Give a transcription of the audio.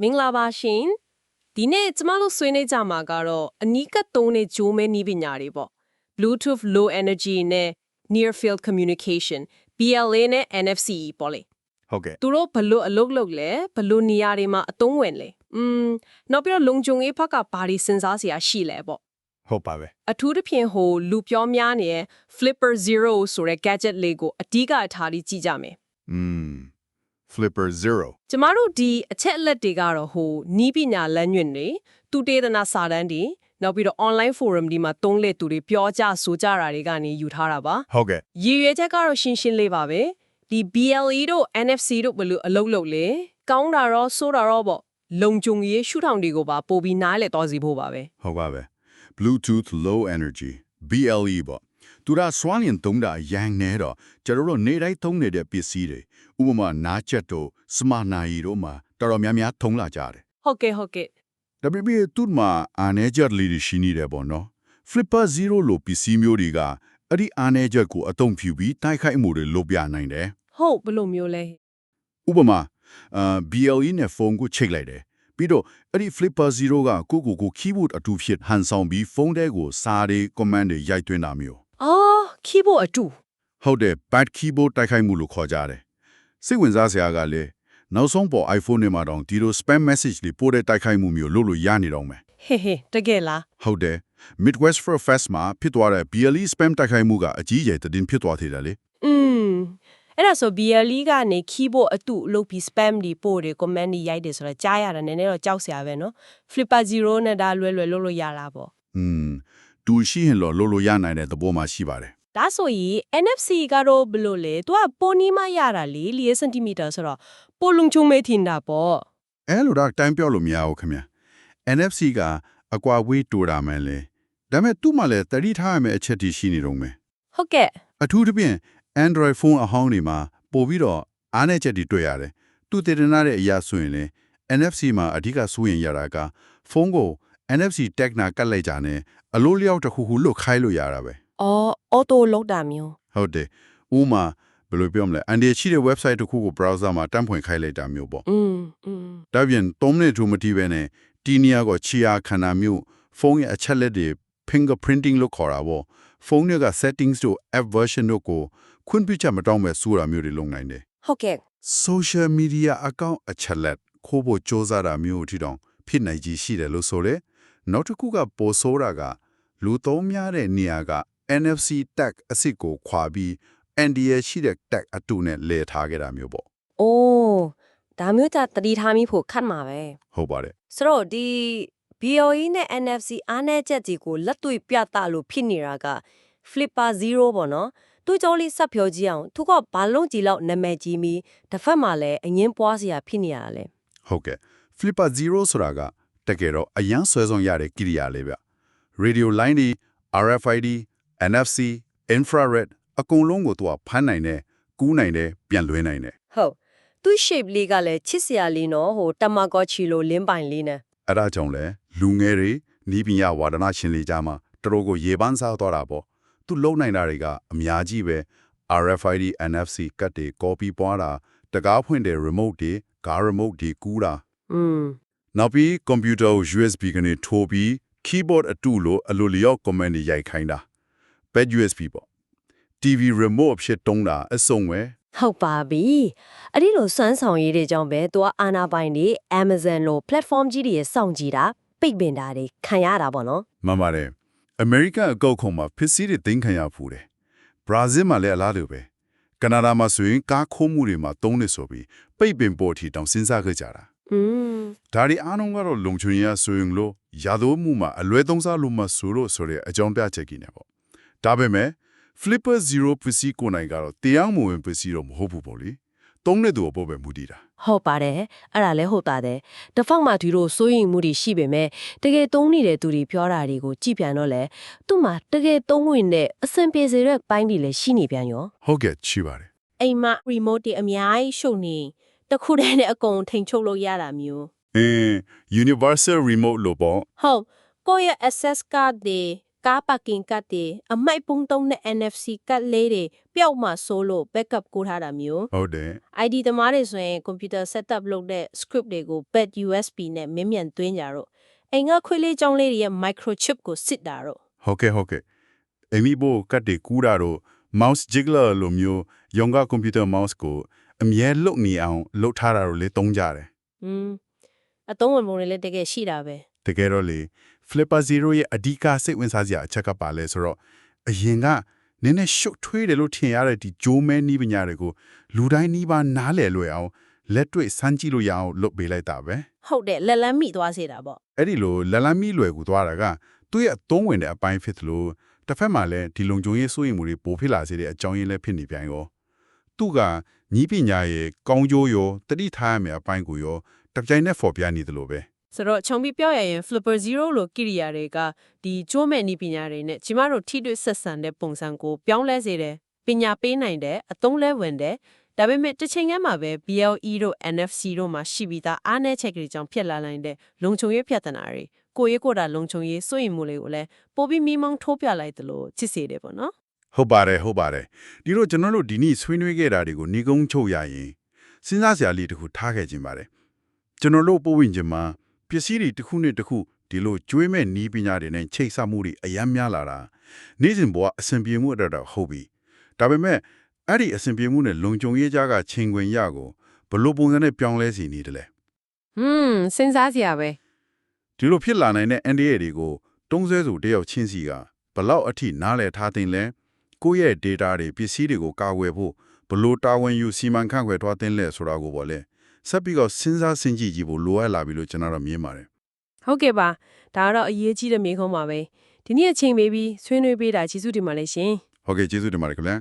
မင်္ဂလာပါရှင်ဒီနေ့ကျမတို့ဆွေးနွေးကြမှာကတော့အနီးကပ်သုံးတဲ့ဂျိုးမဲနည်းပညာတွေပေါ့ Bluetooth Low Energy နဲ့ Near Field Communication BLA နဲ့ NFC ပေါ့လေဟုတ်ကဲ့သူတို့ဘလို့အလုပ်လုပ်လဲဘလို့နေရာတွေမှာအသုံးဝင်လဲနောက်ပြီးတော့လုံခြုံရေးဘက်ကဘာတွေစဉ်းစားစရာရှိလဲပေါ့ဟုတ်ပါပဲအထူးသဖြင့်လူပြောများနေတဲ့ Flipper Zero ဆိုတဲ့ gadget လေးကိုအဓိကအထားပြီးကြည့်ကြမယ်Flipper Zero ကျမတို့ဒီအချက်အလက်တွေကတော့နီးပညာလမ်းညွှန်တွေသူတေသနာစာတမ်းတွေနောက်ပြီးတော့ online forum ဒီမှာသုံးလက်သူတွေပြောကြဆိုကြတာတွေကနေယူထားတာပါဟုတ်ကဲ့ရည်ရွယ်ချက်ကတော့ရှင်းရှင်းလေးပါပဲဒီ BLE တို့ NFC တို့ဘယ်လိုအလုပ်လုပ်လဲကောင်းတာရောဆိုးတာရောပေါ့လုံခြုံရေးရှုထောင့်တွေကိုပါပို့ပြီးနားလည်သွားစီဖို့ပါပဲဟုတ်ပါပဲ Bluetooth Low Energy BLE ပေါ့သူကစွမ်းလင်းသုံးတာရန်နေတော့ကျွန်တော်တို့နေတိုင်းသုံးနေတဲ့ပစ္စည်းတွေဥပမာနားချက်တို့စမနာရီတို့မှာတော်တော်များများထုံးလာကြတယ်ဟုတ်ကဲ့ဒါပေမဲ့သူ့မှာအနေချက်လေးရှိနေတယ်ပေါ့နော် Flipper Zero လို့ပစ္စည်းမျိုးတွေကအဲ့ဒီအနေချက်ကိုအသုံးပြုပြီးတိုက်ခိုက်မှုတွေလုပ်ပြနိုင်တယ်ဟုတ်ဘယ်လိုမျိုးလဲဥပမာBLE နဲ့ဖုန်းကိုချိတ်လိုက်တယ်ပြီးတော့အဲ့ဒီ Flipper Zero ကကို keyboard အတူဖြစ်ဟန်ဆောင်ပြီးဖုန်းထဲကိုစာတွေ command တွေရိုက်သွင်းတာမျိုးkeyboard အတူဟုတ်တယ် bad keyboard တိုက်ခိုက်မှုလို့ခေါ်ကြတယ်စိတ်ဝင်စားစရာကလည်းနောက်ဆုံးပေါ် iPhone နဲ့မှာတော့ဒီလို spam message တွေပို့တဲ့တိုက်ခိုက်မှုမျိုးလုပ်လို့ရနေတော့မယ်တကယ်လားဟုတ်တယ် Midwest for Fest မှာဖြစ်သွားတဲ့ BLE spam တိုက်ခိုက်မှုကအကြီးအကျယ်တင်ဖြစ်သွားသေးတယ်လေအဲ့ဒါဆို BLE ကနေ keyboard အတူလုပ်ပြီး spam တွေပို့တယ် comment တွေရိုက်တယ်ဆိုတော့ကြားရတာနည်းနည်းတော့ကြောက်စရာပဲနော် Flipper Zero နဲ့ဒါလွယ်လုပ်လို့ရတာပေါ့တူရှိရင်တော့လုပ်လို့ရနိုင်တဲ့သဘောမှရှိပါတယ်ဒါဆိုရင် NFC ကတော့ဘယ်လိုလဲသူကပိုနီးမှရတာလေ4 cm ဆိုတော့ပိုလုံချုံမဲထင်တာပေါ့အဲ့လိုတော့တိုင်းပြောလို့မရဘူးခင်ဗျ NFC ကအကွာဝေးတူတာမှန်လေဒါပေမဲ့သူ့မှာလည်းတတိထားရမယ့်အချက်တွေရှိနေတော့မယ်ဟုတ်ကဲ့အထူးသဖြင့် Android phone အဟောင်းတွေမှာပို့ပြီးတော့အားနည်းချက်တွေတွေ့ရတယ်သူတည်တနာတဲ့အရာဆိုရင်လေ NFC မှာအဓိကစိုးရင်ရတာကဖုန်းကို NFC tag နာကတ်လိုက်ကြတယ်အလိုလျောက်တစ်ခုခုလွတ်ခိုင်းလို့ရတာပဲauto လောက်တာမျိုးဟုတ်တယ်ဥမာဘယ်လိုပြောမလဲအန်ဒီရှိတဲ့ website တစ်ခုကို browser မှာတန်းဖွင့်ခိုင်းလိုက်တာမျိုးပေါ့ဒါပြင်3မိနစ်ထူမတီးပဲနဲ့တီနီယာကိုချီယာခန္ဓာမျိုးဖုန်းရဲ့အချက်လက်တွေ fingerprinting လို့ခေါ်တာပေါ့ဖုန်းရဲ့ settings တို့ app version တို့ကိုခွင့်ပြုချက်မတောင်းမဲ့ဆိုတာမျိုးတွေလုပ်နိုင်တယ်ဟုတ်ကဲ့ social media account အချက်လက်ခိုးဖို့စ조사တာမျိုးအထိတောင်ဖြစ်နိုင်ကြီးရှိတယ်လို့ဆိုလေနောက်တစ်ခုကပိုဆိုးတာကလူသုံးများတဲ့နေရာကNFC tag အစစ်ကိုခွာပြီး NDA ရှိတဲ့ tag အတူနဲ့လဲထားခဲ့တာမျိုးပေါ့။အိုးဒါမျိုးကြတတိထားမိဖို့ခတ်မှာပဲ။ဟုတ်ပါတယ်။ဆိုတော့ဒီ BOE နဲ့ NFC အားနည်းချက်တွေကိုလက်တွေ့ပြသလို့ဖြစ်နေတာက Flipper Zero ပေါ့နော်။သူ့ကြောလေးစပ်ဖြောကြည့်အောင်သူကဘာလုံးကြီးလောက်နာမည်ကြီးပြီးတစ်ဖက်မှာလည်းအငင်းပွားစရာဖြစ်နေရတာလေ။ဟုတ်ကဲ့ Flipper Zero ဆိုတာကတကယ်တော့အရန်ဆွဲဆုံးရတဲ့ကိရိယာလေးဗျ။ Radio line တွေ RFID NFC infrared အကုန်လုံးကိုသူကဖမ်းနိုင်တယ်ကူးနိုင်တယ်ပြန်လွှဲနိုင်တယ်ဟုတ်သူ့ shape လေးကလည်းချစ်စရာလေးနော်တမကောချီလိုလင်းပိုင်လေးနဲ့အဲ့ဒါကြောင့်လဲလူငယ်တွေနီးပညာဝါဒနာရှင်လေးကြားမှာတော်ကိုရေပန်းစားသွားတာပေါ့သူလုံနိုင်တာတွေကအများကြီးပဲ RFID NFC ကတ်တွေ copy ပွားတာတကားဖွင့်တဲ့ remote တွေကား remote တွေကူးတာနောက်ပြီး computer USB ကနေထိုးပြီး keyboard အတူလိုအလိုလျောက် command တွေရိုက်ခိုင်းတာ pad USB ပေါ့ TV remote ဖြစ်တုံးတာအစုံပဲဟုတ်ပါပြီအဲ့ဒီလိုစွမ်းဆောင်ရည်တွေကြောင့်ပဲသူကအာနာပိုင်တွေ Amazon လို platform ကြီးတွေရဲ့စောင့်ကြည့်တာပိတ်ပင်တာတွေခံရတာပေါ့နော်မှန်ပါတယ် American အကောက်ခုံမှာပစ္စည်းတွေသိမ်းခံရဖူးတယ် Brazil မှာလည်းအလားတူပဲ Canada မှာဆိုရင်ကားခိုးမှုတွေမှာသုံးနေဆိုပြီးပိတ်ပင်ပေါ်ထီတောင်စဉ်းစားခဲ့ကြတာဒါဒီအားလုံးကတော့လုံခြုံရေးဆိုရင်လို့ရာသိုးမှုမှာအလွဲသုံးစားလို့မှဆိုလို့ဆိုတဲ့အကြောင်းပြချက်ကြီးနေပေါ့ဒါပေမဲ့Flipper Zero ပစ္စည်းကိုနိုင်ကတော့တရားမဝင်ပစ္စည်းတော့မဟုတ်ဘူးပေါ့လေ။သုံးတဲ့သူအပေါ်ပဲမူတည်တာ။ဟုတ်ပါတယ်။အဲ့ဒါလည်းဟုတ်ပါတယ်။တစ်ဖက်မှာဒီလိုစိုးရိမ်မှုတွေရှိပေမဲ့တကယ်သုံးနေတဲ့သူတွေပြောတာတွေကိုကြည့်ပြန်တော့လေသူ့မှာတကယ်သုံးဝင်တဲ့အဆင်ပြေစေတဲ့ပိုင်းတွေလည်းရှိနေပြန်ရော။ဟုတ်ကဲ့ရှိပါတယ်။အိမ်မှာ remote တွေအများကြီးရှုပ်နေတခုတည်းနဲ့အကုန်ထိန်ချုပ်လို့ရတာမျိုး။ Universal remote လို့ပေါ့။ဟုတ်ကိုယ့်ရဲ့ access card တွေ ကားပါကင်ကတ်တွေအမိုက်ပုံတုံးတဲ့ NFC ကတ်လေးတွေပျောက်မှဆိုလို့ backup ကိုထားတာမျိုး ဟုတ်တယ် ID သမားတွေဆိုရင် computer setup လုပ်တဲ့ script တွေကို bad USB နဲ့မြင်မြန်သွင်းကြတော့အိမ်ကခွေးလေးကြောင်းလေးတွေရဲ့ microchip ကိုစစ်တာတော့ ဟုတ်ကဲ့အမီဘိုကတ်တွေကူးတာတော့ mouse jiggler လိုမျိုးရောင်ကကွန်ပျူတာ mouse ကိုအမြဲလုတ်နေအောင်လုတ်ထားတာတော့လေသုံးကြတယ် အသုံးဝင်ပုံတွေလည်းတကယ်ရှိတာပဲ တကယ်တော့လေ Flipper Zero ရဲ့အဓိကစိတ်ဝင်စားစရာအချက်ကပါလဲဆိုတော့အရင်ကနည်းနည်းရှုပ်ထွေးတယ်လို့ထင်ရတဲ့ဒီဂျိုးမဲနီးပညာတွေကိုလူတိုင်းနီးပါးနားလည်လွယ်အောင်လက်တွေ့စမ်းကြည့်လို့ရအောင်လုပ်ပေးလိုက်တာပဲ ဟုတ်တယ်လက်လန်းမိသွားစေတာပေါ့ အဲ့ဒီလိုလလန်းမီလွယ်ကူသွားတာကသူ့ရဲ့အသုံးဝင်တဲ့အပိုင်းဖြစ်သလိုတစ်ဖက်မှာလည်းဒီလုံခြုံရေးစိုးရိမ်မှုတွေပိုဖြစ်လာစေတဲ့အကြောင်းရင်းလည်းဖြစ်နေပြန်ရောသူကညီးပညာရဲ့ကောင်းကျိုးရောတတိထားရမယ့်အပိုင်းကိုရောတစ်ပြိုင်နက်ဖော်ပြနေသလိုပဲ ဆိုတော့ခြုံပြီးပြောရရင် Flipper Zero လို့ကိရိယာတွေကဒီကျိုးမဲ့နည်းပညာတွေနဲ့ကျမတို့ထိတွေ့ဆက်ဆံတဲ့ပုံစံကိုပြောင်းလဲစေတယ်ပညာပေးနိုင်တဲ့အသုံးလဲဝင်တယ်ဒါပေမဲ့တစ်ချိန်ကမှပဲ BLE တို့ NFC တို့မှာရှိပြီးသားအားနည်းချက်တွေကြောင့်ဖြစ်လာနိုင်တဲ့လုံခြုံရေးပြဿနာတွေကိုယ့်ကိုယ်တာလုံခြုံရေးစိုးရိမ်မှုတွေကိုလည်းပိုပြီးမိမောင်းထိုးပြလိုက်သလိုချစ်စေတယ်ပေါ့နော် ဟုတ်ပါတယ်ဒီတော့ကျွန်တော်တို့ဒီနေ့ဆွေးနွေးခဲ့တာတွေကိုညီကုန်းချုပ်ရရင်စဉ်းစားစရာလေးတစ်ခုထားခဲ့ခြင်းပါတယ်ကျွန်တော်တို့ပို့ဝင်ခြင်းမှာပစ္စည်းတွေတစ်ခုနဲ့တစ်ခုဒီလိုကျွေးမဲ့နီးပညာတွေနဲ့ချိတ်ဆက်မှုတွေအများများလာတာနေ့စဉ်ဘဝအဆင်ပြေမှုအတွက်တော့ဟုတ်ပြီဒါပေမဲ့အဲ့ဒီအဆင်ပြေမှုနဲ့လုံခြုံရေးကြားကချိန်ခွင်ရကိုဘလို့ပုံစံနဲ့ပြောင်းလဲစီနေတယ်လဲ စဉ်းစားစရာပဲ ဒီလိုဖြစ်လာနိုင်တဲ့ NDA တွေကိုတုံးဆွဲသူတယောက်ချင်းစီကဘလောက်အထိနားလည်ထားသိလဲကိုယ့်ရဲ့ data တွေပစ္စည်းတွေကိုကာကွယ်ဖို့ဘလို့တာဝန်ယူစီမံခန့်ခွဲထားသိလဲဆိုတာကိုပေါ့လေဆက်ပြီးတော့စဉ်းစားဆင်ခြင်ကြည့်ဖို့လိုအပ်လာပြီလို့ကျွန်တော်တို့မြင်ပါတယ် ဟုတ်ကဲ့ပါဒါကတော့အရေးကြီးတဲ့မေးခွန်းပါပဲဒီနေ့အချိန်ပေးပြီးဆွေးနွေးပေးတာကျေးဇူးတင်ပါတယ်ရှင် ဟုတ်ကဲ့ကျေးဇူးတင်ပါတယ်ခင်ဗျာ